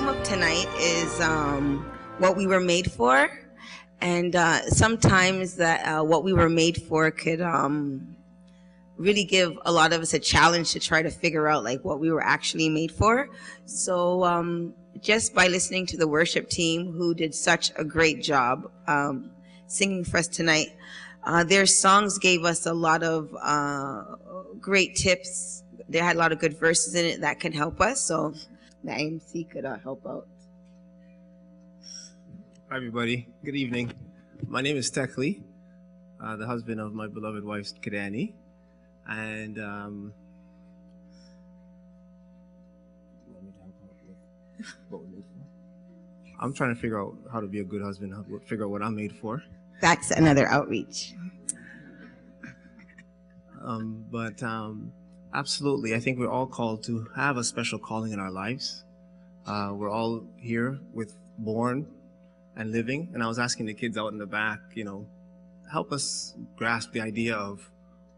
theme of tonight is what we were made for, and sometimes that what we were made for could really give a lot of us a challenge to try to figure out like what we were actually made for. So just by listening to the worship team, who did such a great job singing for us tonight, their songs gave us a lot of great tips. They had a lot of good verses in it that can help us. So the IMC could help out. Hi, everybody. Good evening. My name is Tekli, the husband of my beloved wife, Kadani. And I'm trying to figure out how to be a good husband, figure out what I'm made for. That's another outreach. Absolutely, I think we're all called to have a special calling in our lives. We're all here born and living. And I was asking the kids out in the back, help us grasp the idea of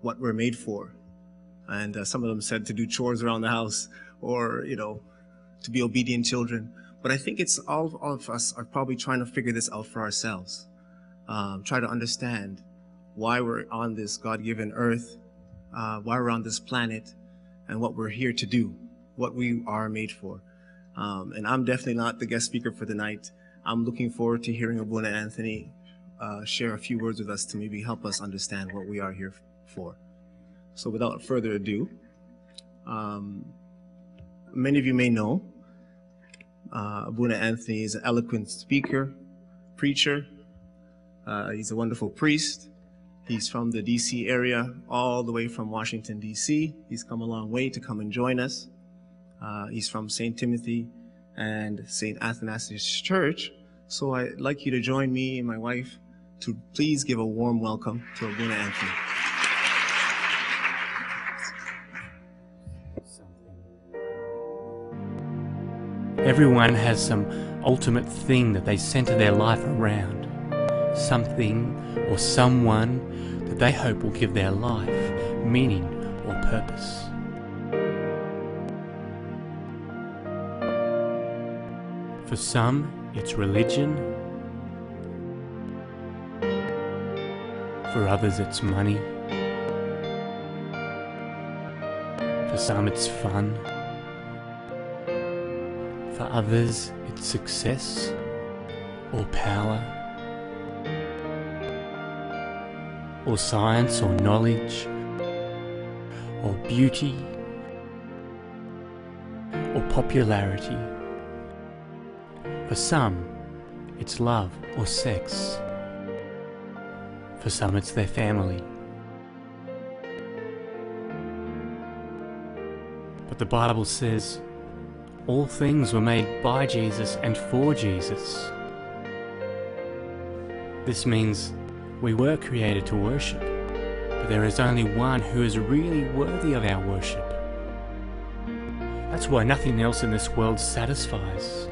what we're made for. And some of them said to do chores around the house or, to be obedient children. But I think it's all of us are probably trying to figure this out for ourselves. Try to understand why we're on this God-given earth, why we're on this planet, and what we're here to do, what we are made for. And I'm definitely not the guest speaker for the night. I'm looking forward to hearing Abuna Anthony share a few words with us to maybe help us understand what we are here for. So without further ado, many of you may know Abuna Anthony is an eloquent speaker, preacher. He's a wonderful priest. He's from the D.C. area, all the way from Washington, D.C. He's come a long way to come and join us. He's from St. Timothy and St. Athanasius Church. So I'd like you to join me and my wife to please give a warm welcome to Abuna Anthony. Everyone has some ultimate thing that they center their life around. Something or someone that they hope will give their life meaning or purpose. For some, it's religion. For others, it's money. For some, it's fun. For others, it's success or power, or science or knowledge, or beauty, or popularity. For some, it's love or sex. For some, it's their family. But the Bible says, all things were made by Jesus and for Jesus. This means we were created to worship, but there is only one who is really worthy of our worship. That's why nothing else in this world satisfies.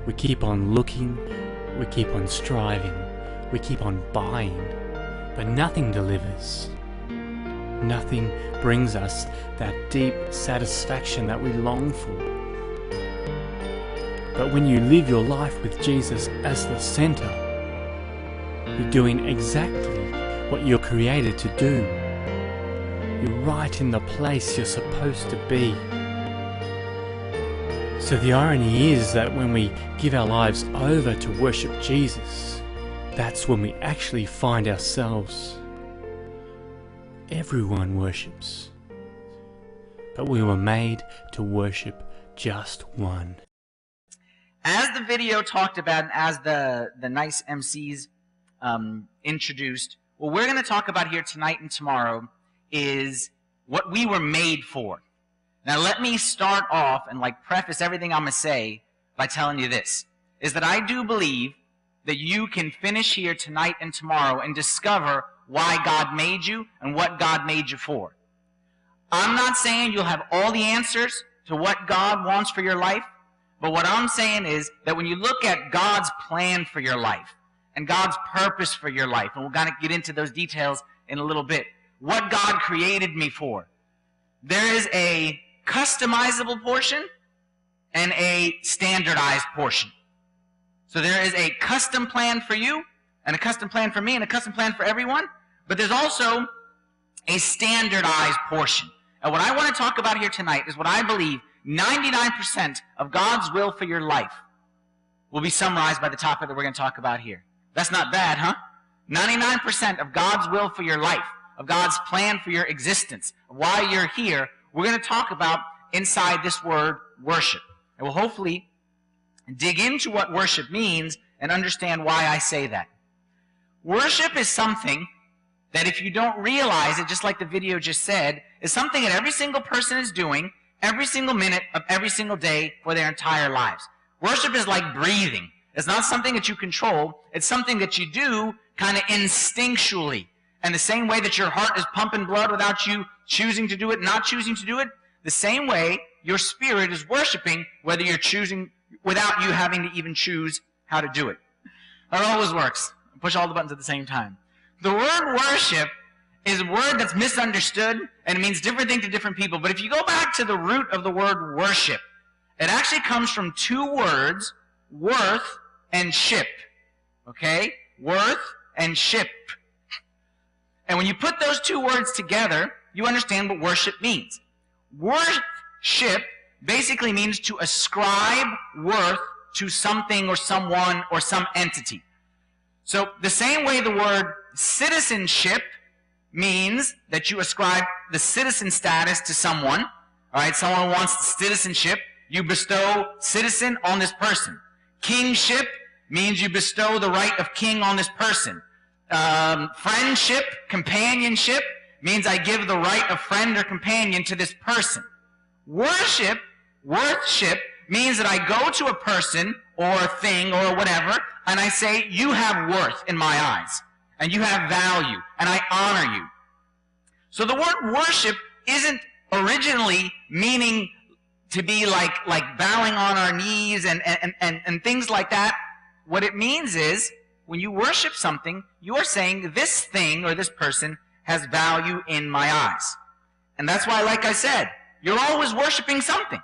We keep on looking, we keep on striving, we keep on buying, but nothing delivers. Nothing brings us that deep satisfaction that we long for. But when you live your life with Jesus as the center, you're doing exactly what you're created to do. You're right in the place you're supposed to be. So the irony is that when we give our lives over to worship Jesus, that's when we actually find ourselves. Everyone worships, but we were made to worship just one. As the video talked about and as the nice MCs introduced, what we're going to talk about here tonight and tomorrow is what we were made for. Now let me start off and preface everything I'm going to say by telling you this, is that I do believe that you can finish here tonight and tomorrow and discover why God made you and what God made you for. I'm not saying you'll have all the answers to what God wants for your life, but what I'm saying is that when you look at God's plan for your life and God's purpose for your life, and we're going to get into those details in a little bit, what God created me for, there is a customizable portion and a standardized portion. So there is a custom plan for you, and a custom plan for me, and a custom plan for everyone, but there's also a standardized portion. And what I want to talk about here tonight is what I believe 99% of God's will for your life will be summarized by the topic that we're going to talk about here. That's not bad, huh? 99% of God's will for your life, of God's plan for your existence, of why you're here, we're going to talk about inside this word worship. And we'll hopefully dig into what worship means and understand why I say that. Worship is something that if you don't realize it, just like the video just said, is something that every single person is doing every single minute of every single day for their entire lives. Worship is like breathing. It's not something that you control. It's something that you do kind of instinctually. And the same way that your heart is pumping blood without you choosing to do it, not choosing to do it, the same way your spirit is worshiping whether you're choosing, without you having to even choose how to do it. That always works. Push all the buttons at the same time. The word worship is a word that's misunderstood, and it means different things to different people. But if you go back to the root of the word worship, it actually comes from two words, worth and ship. Okay? Worth and ship. And when you put those two words together, you understand what worship means. Worship basically means to ascribe worth to something or someone or some entity. So the same way the word citizenship means that you ascribe the citizen status to someone. All right, someone wants citizenship, you bestow citizen on this person. Kingship means you bestow the right of king on this person. Friendship, companionship, means I give the right of friend or companion to this person. Worship means that I go to a person or a thing or whatever, and I say, you have worth in my eyes, and you have value, and I honor you. So the word worship isn't originally meaning to be like bowing on our knees and things like that. What it means is, when you worship something, you are saying this thing or this person has value in my eyes. And that's why, like I said, you're always worshiping something.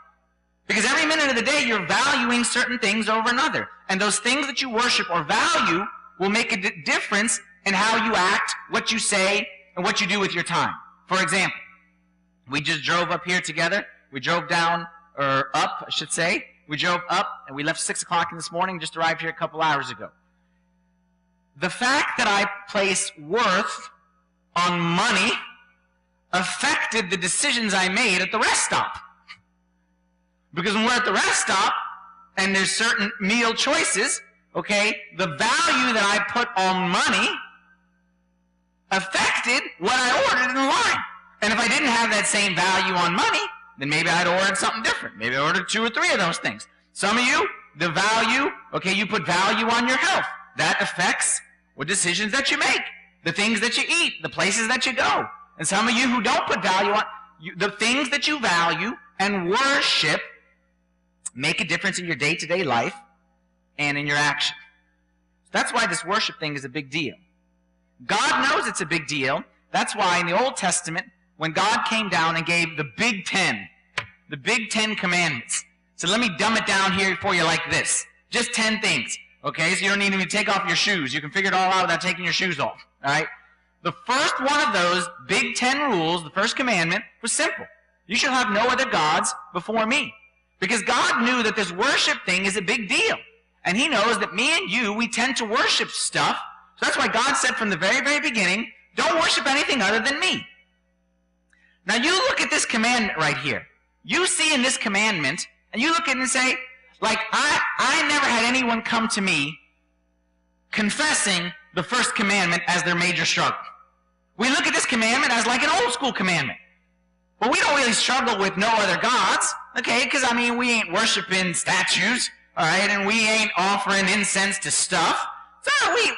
Because every minute of the day, you're valuing certain things over another. And those things that you worship or value will make a difference in how you act, what you say, and what you do with your time. For example, we just drove up here together. We drove down, or up, I should say. We drove up, and we left 6 o'clock in this morning, just arrived here a couple hours ago. The fact that I place worth on money affected the decisions I made at the rest stop. Because when we're at the rest stop, and there's certain meal choices, okay, the value that I put on money affected what I ordered in the line. And if I didn't have that same value on money, then maybe I'd ordered something different. Maybe I ordered 2 or 3 of those things. Some of you, the value, okay, you put value on your health. That affects what decisions that you make, the things that you eat, the places that you go. And some of you who don't put value on, the things that you value and worship make a difference in your day-to-day life and in your action. That's why this worship thing is a big deal. God knows it's a big deal. That's why in the Old Testament, when God came down and gave the Big Ten Commandments. So let me dumb it down here for you like this. Just 10 things. Okay, so you don't need to take off your shoes. You can figure it all out without taking your shoes off. All right? The first one of those Big 10 rules, the first commandment, was simple. You shall have no other gods before me. Because God knew that this worship thing is a big deal. And He knows that me and you, we tend to worship stuff. So that's why God said from the very, very beginning, don't worship anything other than me. Now you look at this commandment right here. You see in this commandment, and you look at it and say, like, I never had anyone come to me confessing the first commandment as their major struggle. We look at this commandment as like an old school commandment. But we don't really struggle with no other gods, okay? Because, I mean, we ain't worshiping statues, all right? And we ain't offering incense to stuff. So we,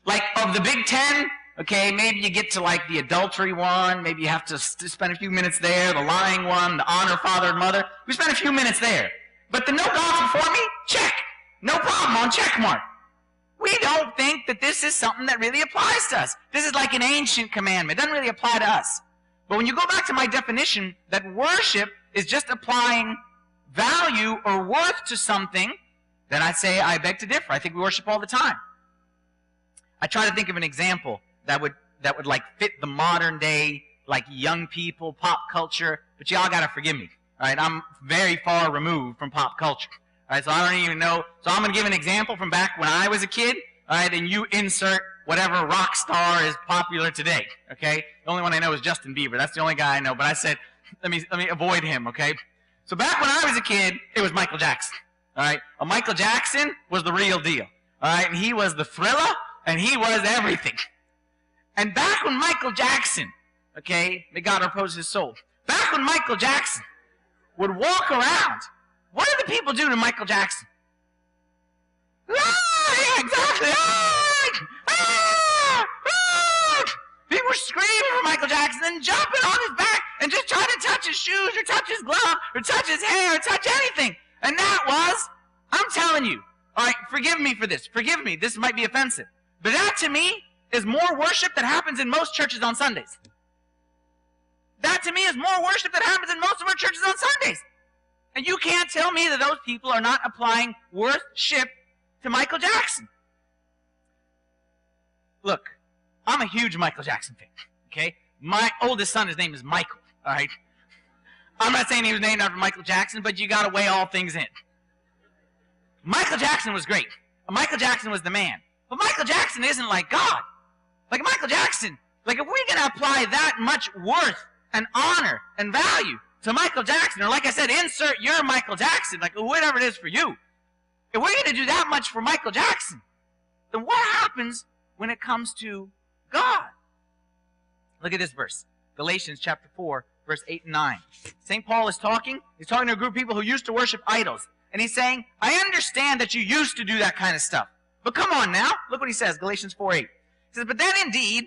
like, of the Big 10, okay, maybe you get to, like, the adultery one. Maybe you have to spend a few minutes there. The lying one, the honor father and mother. We spend a few minutes there. But the no gods before me, check. No problem on check mark. We don't think that this is something that really applies to us. This is like an ancient commandment. It doesn't really apply to us. But when you go back to my definition, that worship is just applying value or worth to something, then I say I beg to differ. I think we worship all the time. I try to think of an example that would like fit the modern day, like young people, pop culture, but y'all gotta forgive me. All right, I'm very far removed from pop culture. All right, so I don't even know. So I'm gonna give an example from back when I was a kid. All right, and you insert whatever rock star is popular today. Okay, the only one I know is Justin Bieber. That's the only guy I know. But I said, let me avoid him. Okay, so back when I was a kid, it was Michael Jackson. All right, well, Michael Jackson was the real deal. All right, and he was the Thriller, and he was everything. And back when Michael Jackson, okay, may God repose his soul. Back when Michael Jackson would walk around, what did the people do to Michael Jackson? Ah, yeah, exactly. People were screaming for Michael Jackson and jumping on his back and just trying to touch his shoes or touch his glove or touch his hair or touch anything. And that was, I'm telling you, all right, forgive me for this. Forgive me. This might be offensive. But that to me is more worship that happens in most churches on Sundays. That to me is more worship that happens in most of our churches on Sundays. And you can't tell me that those people are not applying worship to Michael Jackson. Look, I'm a huge Michael Jackson fan, okay? My oldest son, his name is Michael, all right? I'm not saying he was named after Michael Jackson, but you got to weigh all things in. Michael Jackson was great. Michael Jackson was the man. But Michael Jackson isn't like God. Like Michael Jackson, like if we're going to apply that much worth and honor and value to Michael Jackson, or like I said, insert your Michael Jackson, like whatever it is for you. If we're going to do that much for Michael Jackson, then what happens when it comes to God? Look at this verse. Galatians chapter 4, verse 8 and 9. St. Paul is talking. He's talking to a group of people who used to worship idols. And he's saying, I understand that you used to do that kind of stuff. But come on now. Look what he says, Galatians 4:8. He says, but then indeed,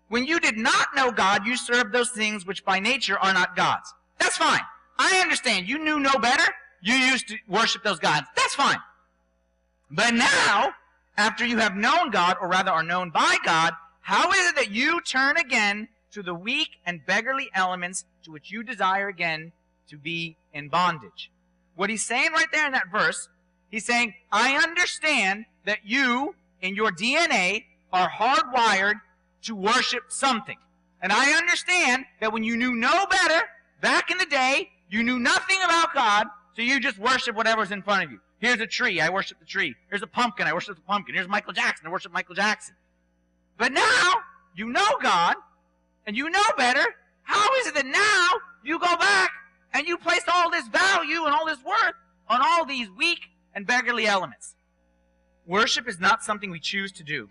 when you did not know God, you served those things which by nature are not God's. That's fine. I understand. You knew no better. You used to worship those gods. That's fine. But now, after you have known God, or rather are known by God, how is it that you turn again to the weak and beggarly elements to which you desire again to be in bondage? What he's saying right there in that verse, he's saying, I understand that you, in your DNA, are hardwired to worship something. And I understand that when you knew no better, back in the day, you knew nothing about God, so you just worship whatever's in front of you. Here's a tree, I worship the tree. Here's a pumpkin, I worship the pumpkin. Here's Michael Jackson, I worship Michael Jackson. But now, you know God, and you know better. How is it that now you go back and you place all this value and all this worth on all these weak and beggarly elements? Worship is not something we choose to do.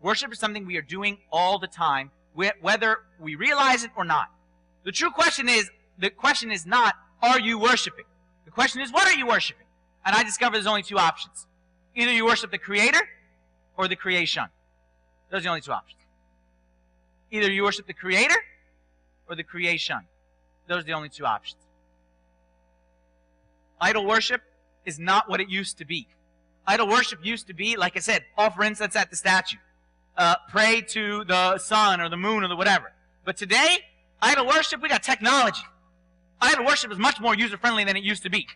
Worship is something we are doing all the time, whether we realize it or not. The true question is not, are you worshiping? The question is, what are you worshiping? And I discovered there's only two options. Either you worship the Creator or the creation. Those are the only two options. Either you worship the Creator or the creation. Those are the only two options. Idol worship is not what it used to be. Idol worship used to be, like I said, offer incense at the statue. Pray to the sun or the moon or the whatever. But today, idol worship, we got technology. Idol worship is much more user-friendly than it used to be.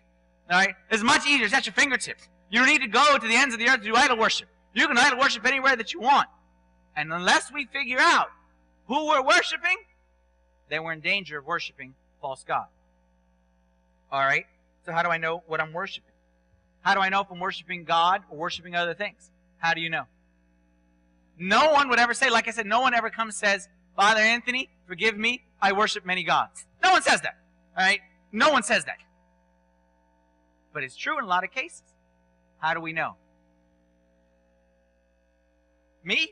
All right? It's much easier. It's at your fingertips. You don't need to go to the ends of the earth to do idol worship. You can idol worship anywhere that you want. And unless we figure out who we're worshiping, then we're in danger of worshiping false God. All right? So how do I know what I'm worshiping? How do I know if I'm worshiping God or worshiping other things? How do you know? No one would ever say, like I said, no one ever comes and says, Father Anthony, forgive me, I worship many gods. No one says that. All right? No one says that. But it's true in a lot of cases. How do we know? Me?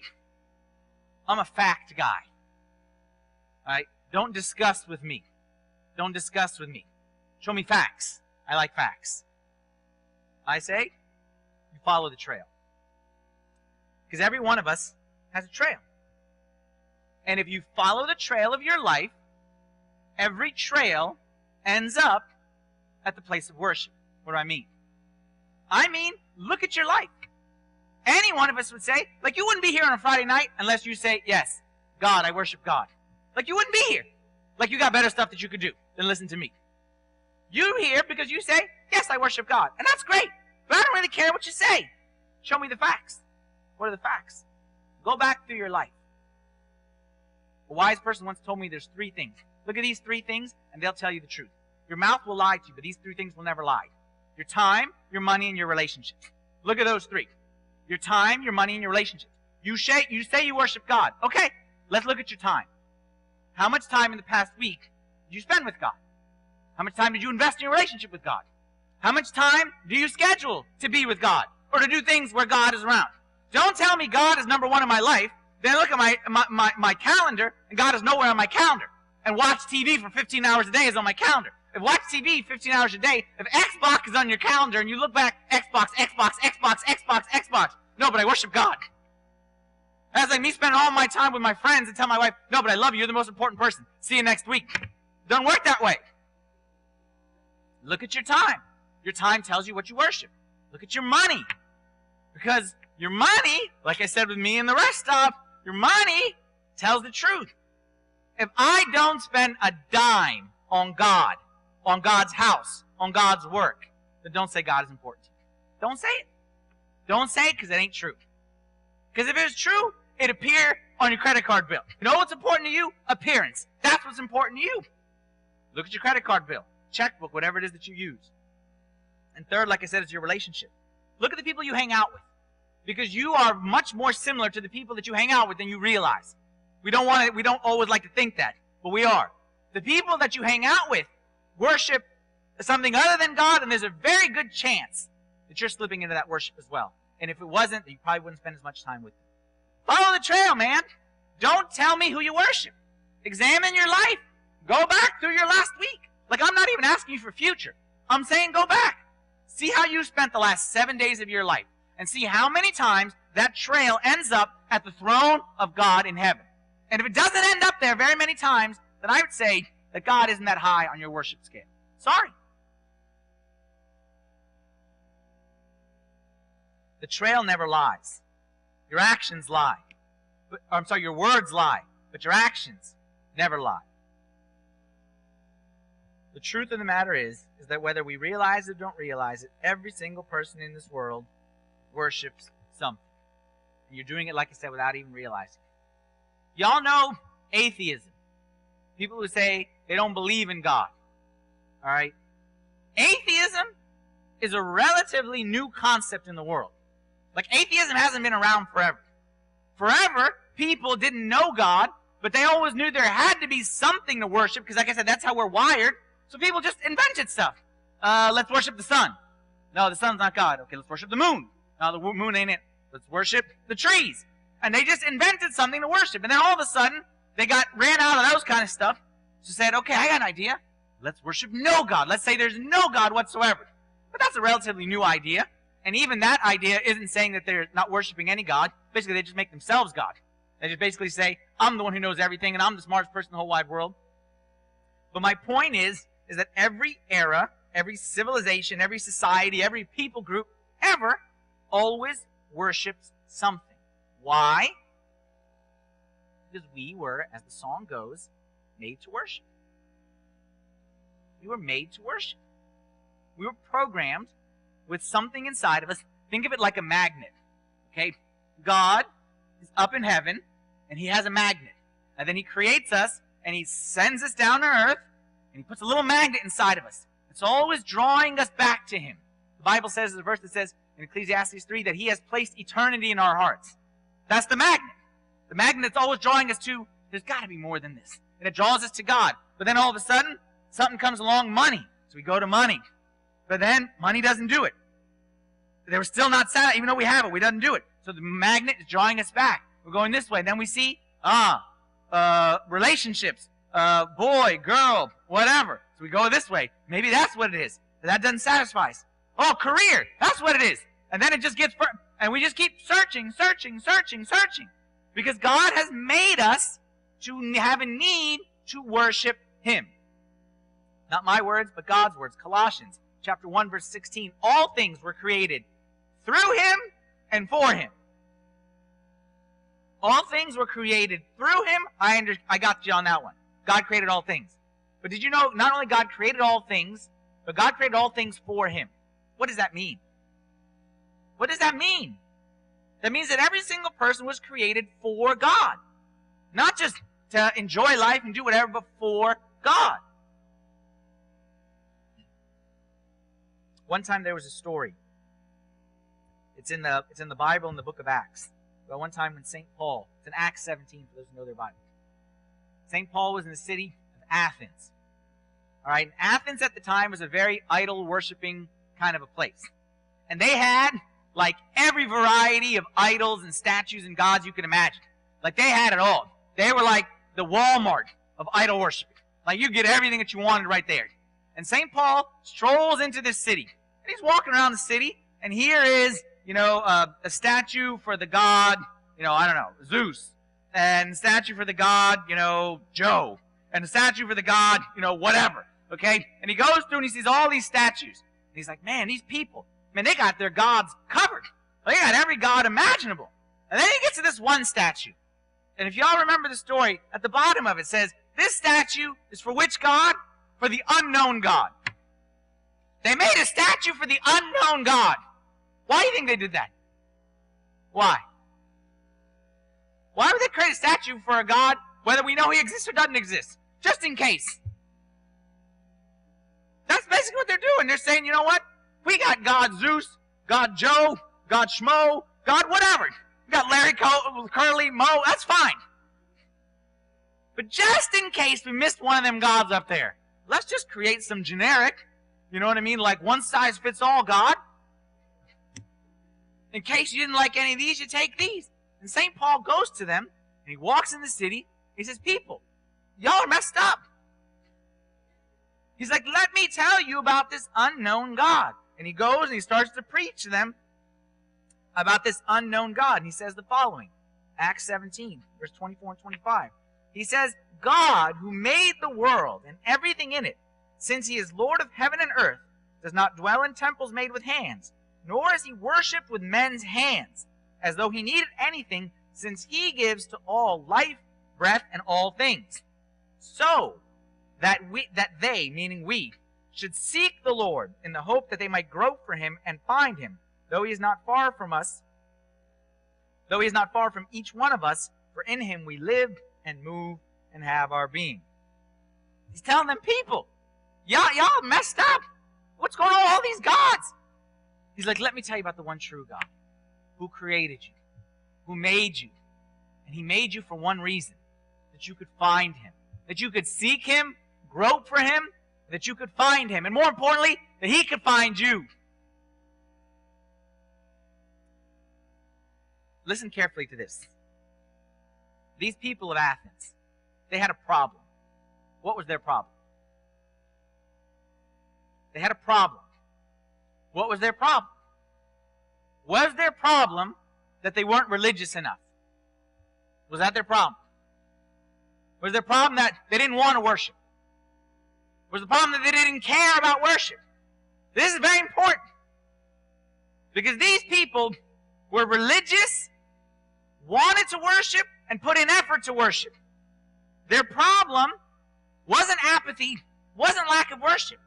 I'm a fact guy. All right? Don't discuss with me. Don't discuss with me. Show me facts. I like facts. I say, you follow the trail. Because every one of us has a trail. And if you follow the trail of your life, every trail ends up at the place of worship. What do I mean? I mean, look at your life. Any one of us would say, like you wouldn't be here on a Friday night unless you say, yes, God, I worship God. Like you wouldn't be here. Like you got better stuff that you could do than listen to me. You're here because you say, yes, I worship God. And that's great. But I don't really care what you say. Show me the facts. What are the facts? Go back through your life. A wise person once told me there's 3 things. Look at these 3 things, and they'll tell you the truth. Your mouth will lie to you, but these 3 things will never lie. Your time, your money, and your relationships. Look at those 3. Your time, your money, and your relationships. You say you worship God. Okay, let's look at your time. How much time in the past week did you spend with God? How much time did you invest in your relationship with God? How much time do you schedule to be with God or to do things where God is around? Don't tell me God is number 1 in my life, then look at my calendar and God is nowhere on my calendar. And watch TV for 15 hours a day is on my calendar. If watch TV 15 hours a day, if Xbox is on your calendar and you look back, Xbox. No, but I worship God. That's like me spending all my time with my friends and tell my wife, no, but I love you. You're the most important person. See you next week. Doesn't work that way. Look at your time. Your time tells you what you worship. Look at your money. Because your money, like I said with me and the rest stop, your money tells the truth. If I don't spend a dime on God, on God's house, on God's work, then don't say God is important to you. Don't say it. Don't say it because it ain't true. Because if it was true, it'd appear on your credit card bill. You know what's important to you? Appearance. That's what's important to you. Look at your credit card bill, checkbook, whatever it is that you use. And third, like I said, is your relationship. Look at the people you hang out with. Because you are much more similar to the people that you hang out with than you realize. We don't always like to think that, but we are. The people that you hang out with worship something other than God, and there's a very good chance that you're slipping into that worship as well. And if it wasn't, then you probably wouldn't spend as much time with them. Follow the trail, man. Don't tell me who you worship. Examine your life. Go back through your last week. Like, I'm not even asking you for future. I'm saying go back. See how you spent the last 7 days of your life. And see how many times that trail ends up at the throne of God in heaven. And if it doesn't end up there very many times, then I would say that God isn't that high on your worship scale. Sorry. The trail never lies. Your actions lie. Your words lie, but your actions never lie. The truth of the matter is that whether we realize it or don't realize it, every single person in this world worships something. And you're doing it, like I said, without even realizing it. Y'all know atheism. People who say they don't believe in God. All right? Atheism is a relatively new concept in the world. Like, atheism hasn't been around forever. Forever, people didn't know God, but they always knew there had to be something to worship, because like I said, that's how we're wired. So people just invented stuff. Let's worship the sun. No, the sun's not God. Okay, let's worship the moon. No, the moon ain't it. Let's worship the trees. And they just invented something to worship. And then all of a sudden, they ran out of those kind of stuff. So said, okay, I got an idea. Let's worship no God. Let's say there's no God whatsoever. But that's a relatively new idea. And even that idea isn't saying that they're not worshiping any God. Basically, they just make themselves God. They just basically say, I'm the one who knows everything, and I'm the smartest person in the whole wide world. But my point is that every era, every civilization, every society, every people group ever always worships something. Why? Because we were, as the song goes, made to worship. We were made to worship. We were programmed with something inside of us. Think of it like a magnet. Okay? God is up in heaven, and He has a magnet. And then He creates us, and He sends us down to earth, and He puts a little magnet inside of us. It's always drawing us back to Him. The Bible says, there's a verse that says in Ecclesiastes 3 that He has placed eternity in our hearts. That's the magnet. The magnet that's always drawing us to, there's got to be more than this. And it draws us to God. But then all of a sudden, something comes along, money. So we go to money. But then, money doesn't do it. They were still not satisfied, even though we have it, we doesn't do it. So the magnet is drawing us back. We're going this way. Then we see, relationships, boy, girl, whatever. So we go this way. Maybe that's what it is. But that doesn't satisfy us. Oh, career, that's what it is. And then it just gets, and we just keep searching. Because God has made us to have a need to worship Him. Not my words, but God's words. Colossians chapter 1, verse 16. All things were created through Him and for Him. All things were created through Him. I got you on that one. God created all things. But did you know, not only God created all things, but God created all things for him. What does that mean? What does that mean? That means that every single person was created for God. Not just to enjoy life and do whatever, but for God. One time there was a story. It's in the Bible in the book of Acts. But one time when St. Paul, it's in Acts 17 for those who know their Bible. St. Paul was in the city of Athens. All right, and Athens at the time was a very idol-worshiping kind of a place. And they had, like, every variety of idols and statues and gods you can imagine. Like, they had it all. They were like the Walmart of idol worshiping. Like, you get everything that you wanted right there. And St. Paul strolls into this city. And he's walking around the city, and here is, a statue for the god, Zeus. And a statue for the god, Joe. And a statue for the god, whatever. Okay? And he goes through and he sees all these statues. And he's like, man, these people, they got their gods covered. They got every god imaginable. And then he gets to this one statue. And if y'all remember the story, at the bottom of it says, this statue is for which god? For the unknown God. They made a statue for the unknown God. Why do you think they did that? Why? Why would they create a statue for a God, whether we know he exists or doesn't exist? Just in case. That's basically what they're doing. They're saying, you know what? We got God Zeus, God Joe, God Schmo, God whatever. We got Larry, Curly, Mo, that's fine. But just in case we missed one of them gods up there, let's just create some generic, like one-size-fits-all God. In case you didn't like any of these, you take these. And St. Paul goes to them, and he walks in the city. He says, people, y'all are messed up. He's like, let me tell you about this unknown God. And he goes and he starts to preach to them about this unknown God. And he says the following, Acts 17, verse 24 and 25. He says, God, who made the world and everything in it, since he is Lord of heaven and earth, does not dwell in temples made with hands, nor is he worshipped with men's hands, as though he needed anything, since he gives to all life, breath, and all things. So that they, meaning we, should seek the Lord in the hope that they might grope for him and find him, though he is not far from us, though he is not far from each one of us, for in him we live and move and have our being. He's telling them, people, y'all messed up. What's going on with all these gods? He's like, let me tell you about the one true God, who created you, who made you. And he made you for one reason, that you could find him, that you could seek him, grope for him, that you could find him, and more importantly, that he could find you. Listen carefully to this. These people of Athens, they had a problem. What was their problem? They had a problem. What was their problem? Was their problem that they weren't religious enough? Was that their problem? Was their problem that they didn't want to worship? Was the problem that they didn't care about worship? This is very important. Because these people were religious, wanted to worship, and put in effort to worship. Their problem wasn't apathy, wasn't lack of worship.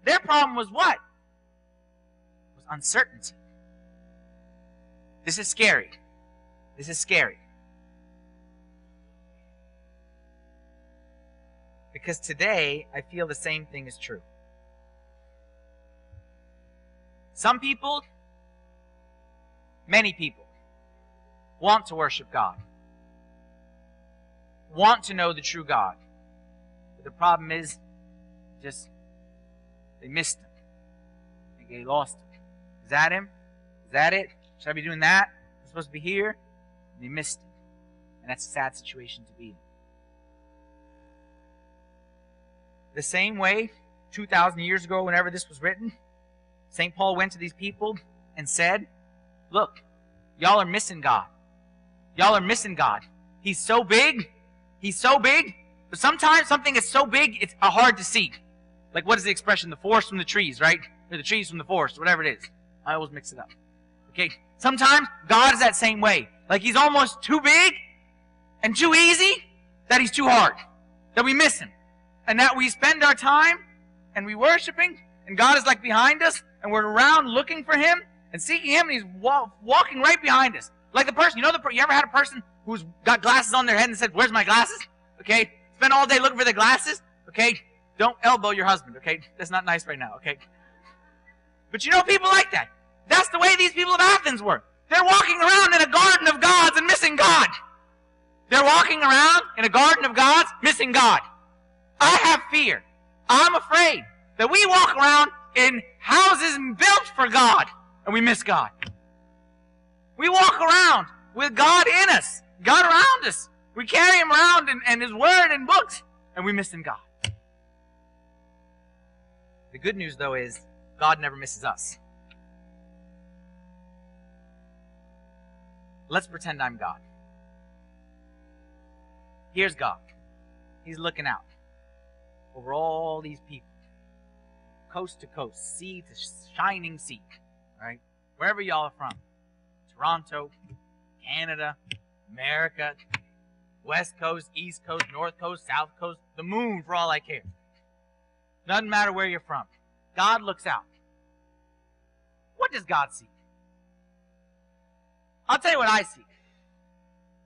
Their problem was what? It was uncertainty. This is scary. This is scary. Because today, I feel the same thing is true. Some people, many people, want to worship God. Want to know the true God. But the problem is, they missed him. They lost him. Is that him? Is that it? Should I be doing that? I'm supposed to be here? And they missed him. And that's a sad situation to be in. The same way, 2,000 years ago, whenever this was written, St. Paul went to these people and said, look, y'all are missing God. Y'all are missing God. He's so big. He's so big. But sometimes something is so big, it's hard to see. Like, what is the expression? The forest from the trees, right? Or the trees from the forest, whatever it is. I always mix it up. Okay? Sometimes God is that same way. Like, he's almost too big and too easy that he's too hard. That we miss him. And that we spend our time and we worshiping and God is like behind us, and we're around looking for Him and seeking Him, and He's walking right behind us. Like the person, you ever had a person who's got glasses on their head and said, "Where's my glasses?" Okay? Spend all day looking for their glasses. Okay? Don't elbow your husband, okay? That's not nice right now, okay? But you know people like that. That's the way these people of Athens were. They're walking around in a garden of gods and missing God. They're walking around in a garden of gods, missing God. I have fear. I'm afraid that we walk around in houses built for God, and we miss God. We walk around with God in us, God around us. We carry Him around and His Word and books, and we miss God. The good news, though, is God never misses us. Let's pretend I'm God. Here's God. He's looking out over all these people, coast to coast, sea to shining sea, right? Wherever y'all are from. Toronto, Canada, America, West Coast, East Coast, North Coast, South Coast, the moon for all I care. Doesn't matter where you're from. God looks out. What does God see? I'll tell you what I see.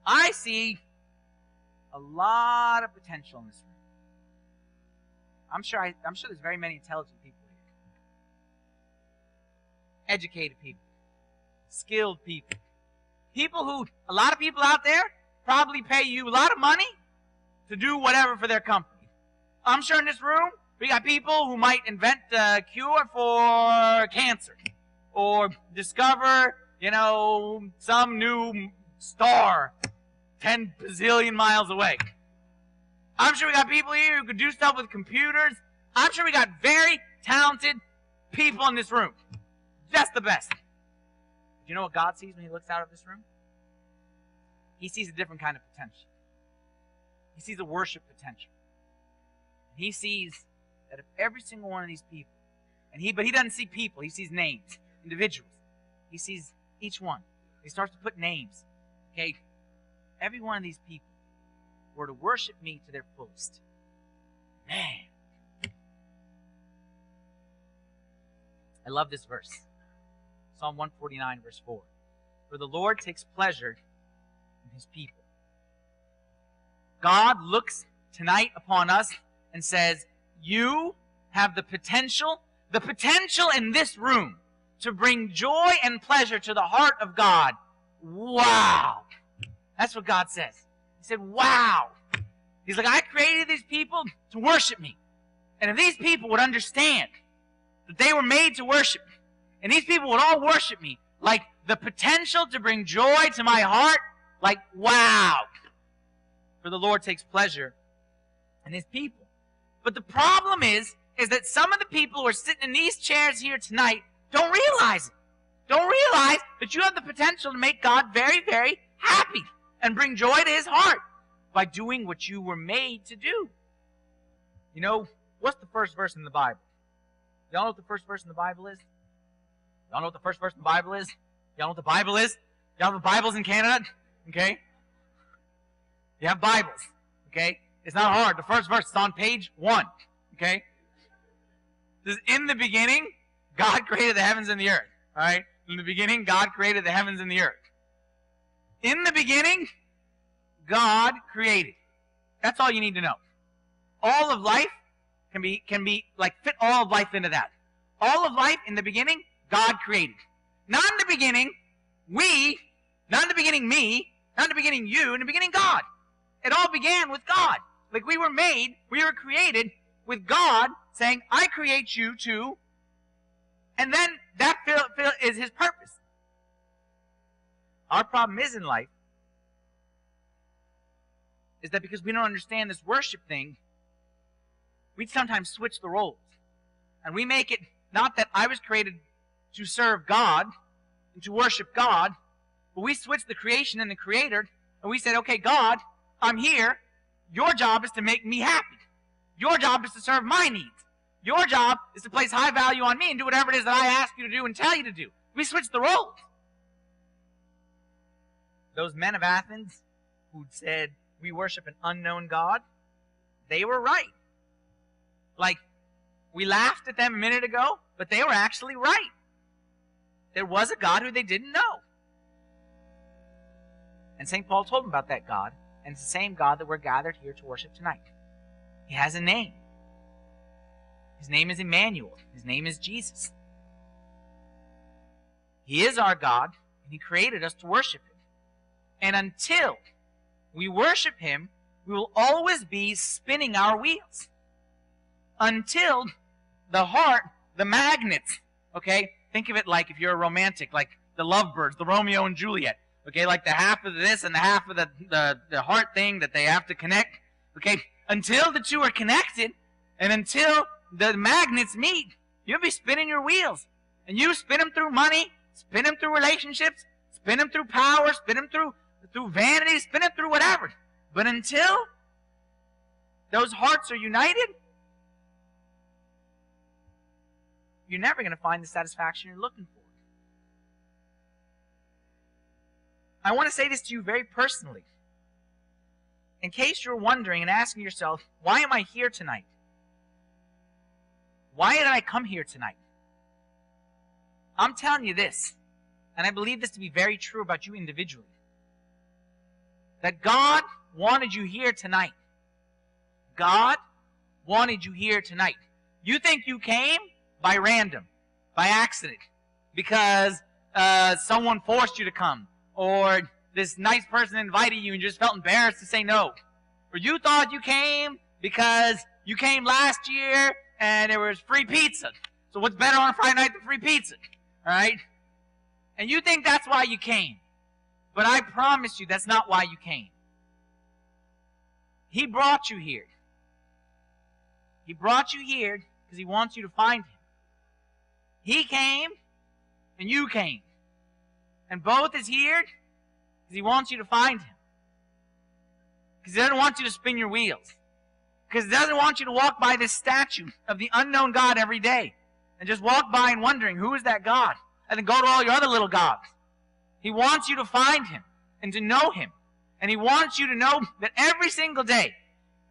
I see a lot of potential in this room. I'm sure there's very many intelligent people here. Educated people. Skilled people. A lot of people out there probably pay you a lot of money to do whatever for their company. I'm sure in this room, we got people who might invent a cure for cancer or discover, some new star 10 bazillion miles away. I'm sure we got people here who could do stuff with computers. I'm sure we got very talented people in this room. Just the best. Do you know what God sees when He looks out of this room? He sees a different kind of potential. He sees a worship potential. He sees that if every single one of these people, but He doesn't see people, He sees names, individuals. He sees each one. He starts to put names. Okay? Every one of these people were to worship Me to their fullest. Man. I love this verse. Psalm 149, verse 4. For the Lord takes pleasure in His people. God looks tonight upon us and says, you have the potential in this room to bring joy and pleasure to the heart of God. Wow. That's what God says. He said, wow. He's like, I created these people to worship Me. And if these people would understand that they were made to worship Me, and these people would all worship Me, like the potential to bring joy to my heart, like, wow. For the Lord takes pleasure in His people. But the problem is that some of the people who are sitting in these chairs here tonight don't realize it. Don't realize that you have the potential to make God very, very happy and bring joy to His heart by doing what you were made to do. What's the first verse in the Bible? Y'all know what the first verse in the Bible is? Y'all know what the first verse in the Bible is? Y'all know what the Bible is? Y'all have Bibles in Canada? Okay? You have Bibles. Okay? It's not hard. The first verse is on page 1. Okay? It says, in the beginning, God created the heavens and the earth. Alright? In the beginning, God created the heavens and the earth. In the beginning, God created. That's all you need to know. All of life can be like fit all of life into that. All of life in the beginning, God created. Not in the beginning, we, not in the beginning me, not in the beginning you, in the beginning God. It all began with God. Like we were created with God saying, I create you to, and then that is His purpose. Our problem is in life is that because we don't understand this worship thing, we sometimes switch the roles. And we make it not that I was created to serve God and to worship God, but we switch the creation and the Creator, and we said, okay, God, I'm here. Your job is to make me happy. Your job is to serve my needs. Your job is to place high value on me and do whatever it is that I ask you to do and tell you to do. We switch the roles. Those men of Athens who said, we worship an unknown God, they were right. Like, We laughed at them a minute ago, but they were actually right. There was a God who they didn't know. And St. Paul told them about that God, and it's the same God that we're gathered here to worship tonight. He has a name. His name is Emmanuel. His name is Jesus. He is our God, and He created us to worship Him. And until we worship Him, we will always be spinning our wheels. Until the heart, the magnets, okay? Think of it like if you're a romantic, like the lovebirds, the Romeo and Juliet, okay? Like the half of this and the half of the heart thing that they have to connect, okay? Until the two are connected and until the magnets meet, you'll be spinning your wheels. And you spin them through money, spin them through relationships, spin them through power, spin them through vanity, spin them through whatever. But until those hearts are united, you're never going to find the satisfaction you're looking for. I want to say this to you very personally. In case you're wondering and asking yourself, why am I here tonight? Why did I come here tonight? I'm telling you this, and I believe this to be very true about you individually, that God wanted you here tonight. God wanted you here tonight. You think you came by random, by accident, because someone forced you to come, or this nice person invited you and you just felt embarrassed to say no. Or you thought you came because you came last year and there was free pizza. So what's better on a Friday night than free pizza? All right? And you think that's why you came. But I promise you that's not why you came. He brought you here. He brought you here because He wants you to find Him. He came and you came. And both is here because He wants you to find Him. Because He doesn't want you to spin your wheels. Because He doesn't want you to walk by this statue of the unknown God every day and just walk by and wondering, who is that God? And then go to all your other little gods. He wants you to find Him and to know Him. And He wants you to know that every single day,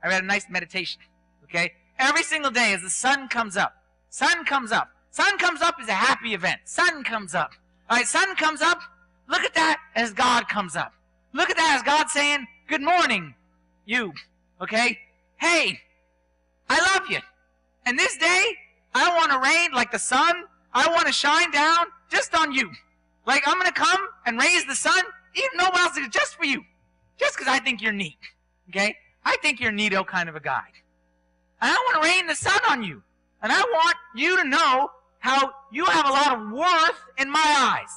I read a nice meditation, okay? Every single day as the sun comes up, sun comes up. Sun comes up is a happy event. Sun comes up. All right, sun comes up. Look at that as God comes up. Look at that as God saying, good morning, you, okay? Hey, I love you. And this day, I want to rain like the sun. I want to shine down just on you. Like I'm going to come and raise the sun, even no one else, just for you. Just because I think you're neat, okay? I think you're a neato kind of a guy. And I want to rain the sun on you. And I want you to know how you have a lot of worth in my eyes.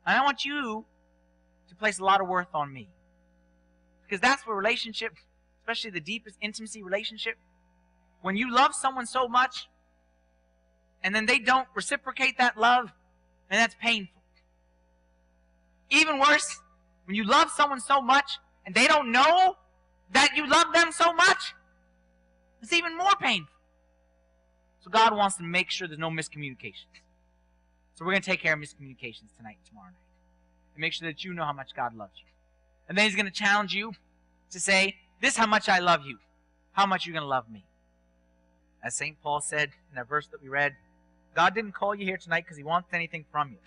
And I want you to place a lot of worth on me. Because that's where relationship, especially the deepest intimacy relationship, when you love someone so much, and then they don't reciprocate that love, and that's painful. Even worse, when you love someone so much, and they don't know that you love them so much, it's even more painful. So God wants to make sure there's no miscommunications. So we're going to take care of miscommunications tonight and tomorrow night. And make sure that you know how much God loves you. And then He's going to challenge you to say, this is how much I love you. How much are you going to love me? As St. Paul said in that verse that we read, God didn't call you here tonight because He wants anything from you.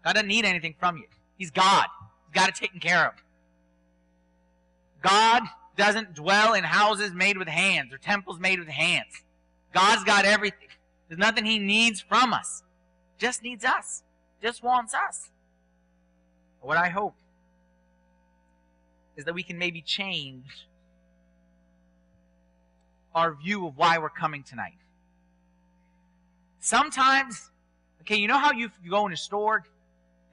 God doesn't need anything from you. He's God. He's got it taken care of. God doesn't dwell in houses made with hands or temples made with hands. God's got everything. There's nothing He needs from us. Just needs us. Just wants us. What I hope is that we can maybe change our view of why we're coming tonight. Sometimes, okay, you know how you go in a store,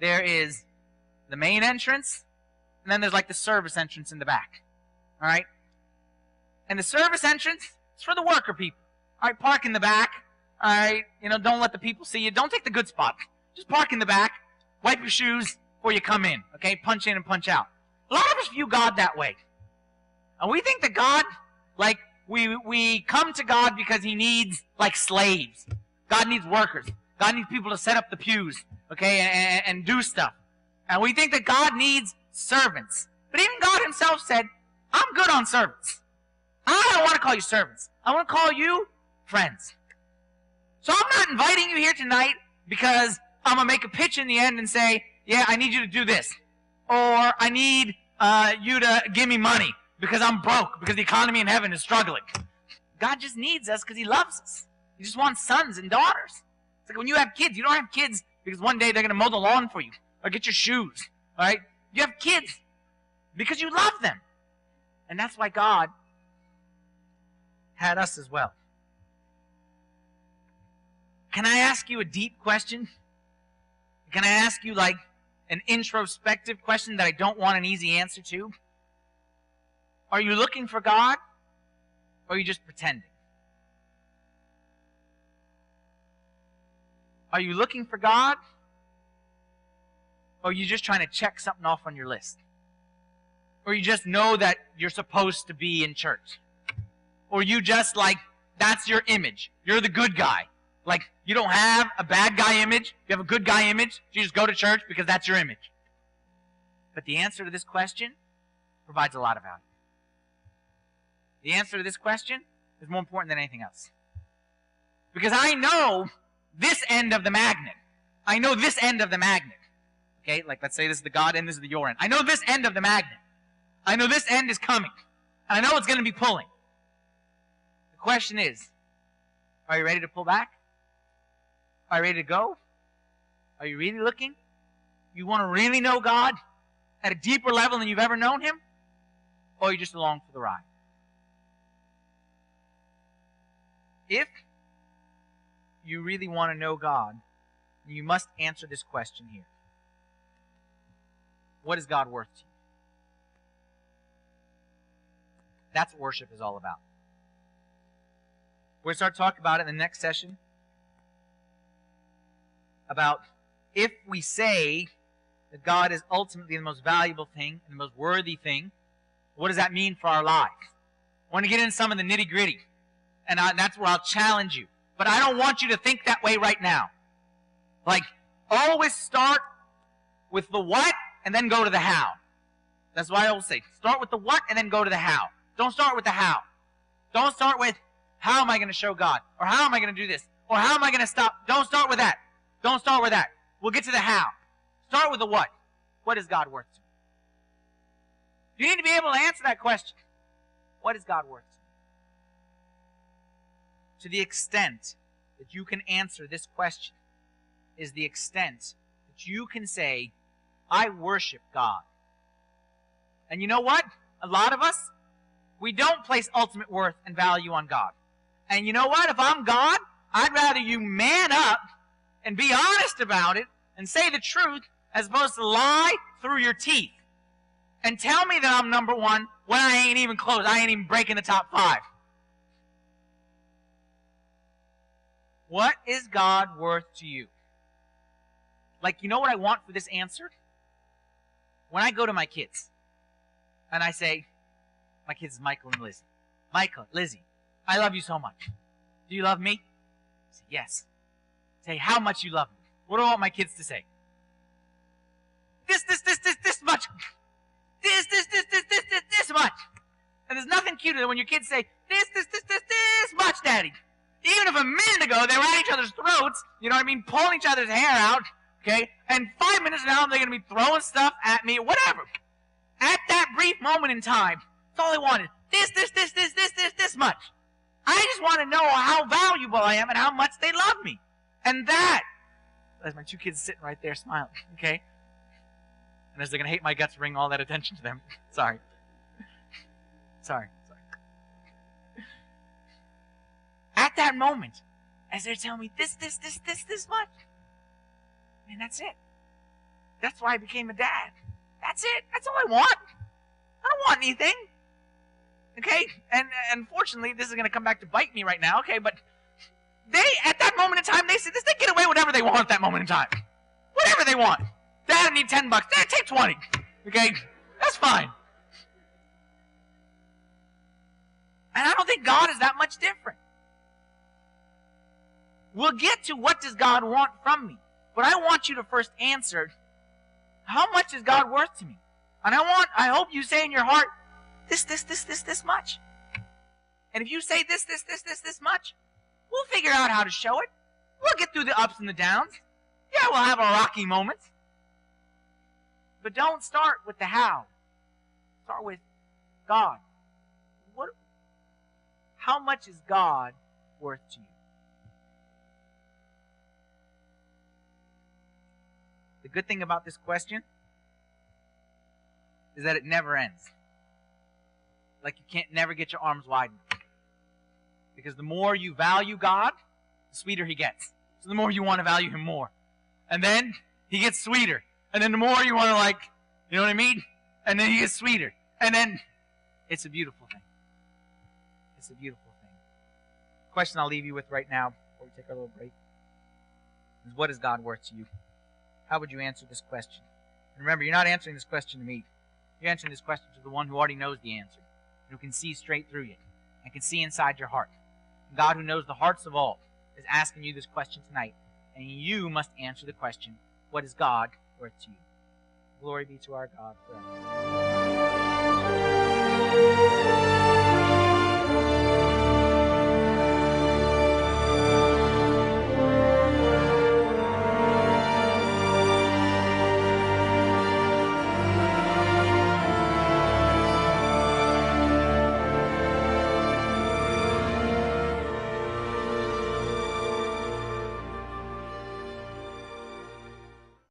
there is the main entrance, and then there's like the service entrance in the back. All right? And the service entrance is for the worker people. All right, park in the back. All right, don't let the people see you. Don't take the good spot. Just park in the back. Wipe your shoes before you come in. Okay, punch in and punch out. A lot of us view God that way. And we think that God, like, we come to God because He needs, like, slaves. God needs workers. God needs people to set up the pews, okay, and do stuff. And we think that God needs servants. But even God Himself said, I'm good on servants. I don't want to call you servants. I want to call you friends. So I'm not inviting you here tonight because I'm going to make a pitch in the end and say, yeah, I need you to do this. Or I need you to give me money because I'm broke, because the economy in heaven is struggling. God just needs us because he loves us. He just wants sons and daughters. It's like when you have kids, you don't have kids because one day they're going to mow the lawn for you or get your shoes. All right? You have kids because you love them. And that's why God had us as well. Can I ask you a deep question? Can I ask you like an introspective question that I don't want an easy answer to? Are you looking for God, or are you just pretending? Are you looking for God, or are you just trying to check something off on your list? Or you just know that you're supposed to be in church? Or you just like, that's your image. You're the good guy. Like, you don't have a bad guy image. You have a good guy image. You just go to church because that's your image. But the answer to this question provides a lot of value. The answer to this question is more important than anything else. Because I know this end of the magnet. I know this end of the magnet. Okay, like let's say this is the God end, this is the your end. I know this end of the magnet. I know this end is coming. And I know it's going to be pulling. The question is, are you ready to pull back? Are you ready to go? Are you really looking? You want to really know God at a deeper level than you've ever known him? Or are you just along for the ride? If you really want to know God, you must answer this question here. What is God worth to you? That's what worship is all about. We're going to start talking about it in the next session. About if we say that God is ultimately the most valuable thing and the most worthy thing, what does that mean for our lives? I want to get into some of the nitty-gritty. And that's where I'll challenge you. But I don't want you to think that way right now. Like, always start with the what and then go to the how. That's why I always say, start with the what and then go to the how. Don't start with the how. Don't start with, how am I going to show God? Or how am I going to do this? Or how am I going to stop? Don't start with that. Don't start with that. We'll get to the how. Start with the what. What is God worth to you? You need to be able to answer that question. What is God worth to you? To the extent that you can answer this question is the extent that you can say, I worship God. And you know what? A lot of us, we don't place ultimate worth and value on God. And you know what? If I'm God, I'd rather you man up and be honest about it and say the truth as opposed to lie through your teeth and tell me that I'm number one when I ain't even close. I ain't even breaking the top 5. What is God worth to you? Like, you know what I want for this answer? When I go to my kids and I say, my kids, Michael and Lizzie. Michael, Lizzie, I love you so much. Do you love me? I say, yes. Say, how much you love me. What do I want my kids to say? This much. This much. And there's nothing cuter than when your kids say, this much, Daddy. Even if a minute ago they were at each other's throats, you know what I mean, pulling each other's hair out, okay? And 5 minutes now they're going to be throwing stuff at me, whatever. At that brief moment in time, that's all I wanted. This much. I just want to know how valuable I am and how much they love me. And that, as my 2 kids sitting right there smiling, okay? And as they're going to hate my guts bring all that attention to them. Sorry. At that moment, as they're telling me this much, and that's it. That's why I became a dad. That's it. That's all I want. I don't want anything. Okay? And unfortunately, this is going to come back to bite me right now, okay? But they, at that moment in time, they said this, they get away whatever they want at that moment in time. Whatever they want. Dad, I need $10. Dad, take 20. Okay? That's fine. And I don't think God is that much different. We'll get to what does God want from me. But I want you to first answer, how much is God worth to me? And I hope you say in your heart, this much. And if you say this much, we'll figure out how to show it. We'll get through the ups and the downs. Yeah, we'll have our rocky moments. But don't start with the how. Start with God. How much is God worth to you? The good thing about this question is that it never ends. Like you can't never get your arms widened. Because the more you value God, the sweeter He gets. So the more you want to value Him more. And then He gets sweeter. And then the more you want to you know what I mean? And then He gets sweeter. And then it's a beautiful thing. It's a beautiful thing. The question I'll leave you with right now before we take our little break is, what is God worth to you? How would you answer this question? And remember, you're not answering this question to me. You're answering this question to the one who already knows the answer, who can see straight through you and can see inside your heart. And God, who knows the hearts of all, is asking you this question tonight, and you must answer the question, what is God worth to you? Glory be to our God forever.